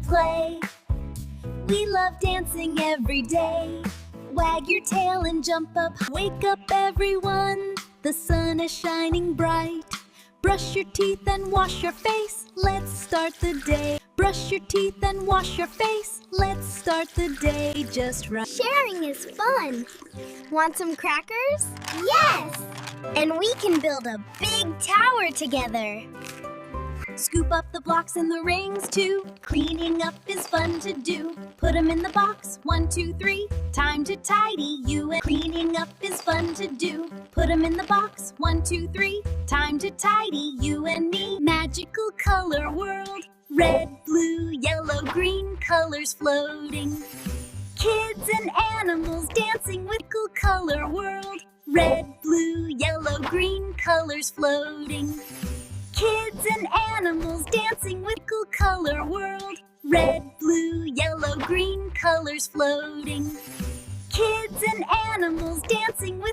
and play. We love dancing every day. Wag your tail and jump up. Wake up everyone, the sun is shining bright. Brush your teeth and wash your face. Let's start the day. Brush your teeth and wash your face. Let's start the day just right. Sharing is fun. Want some crackers? Yes! And we can build a big tower together. Scoop up the blocks and the rings too. Cleaning up is fun to do. Put them in the box, 1, 2, 3. Time to tidy you and cleaning up is fun to do. Put them in the box, 1, 2, 3. Time to tidy you and me. Magical color world. Red, blue, yellow, green colors floating. Kids and animals dancing with cool color world. Red, blue, yellow, green colors floating. Kids and animals dancing with cool color world. Red, blue, yellow, green colors floating. Kids and animals dancing with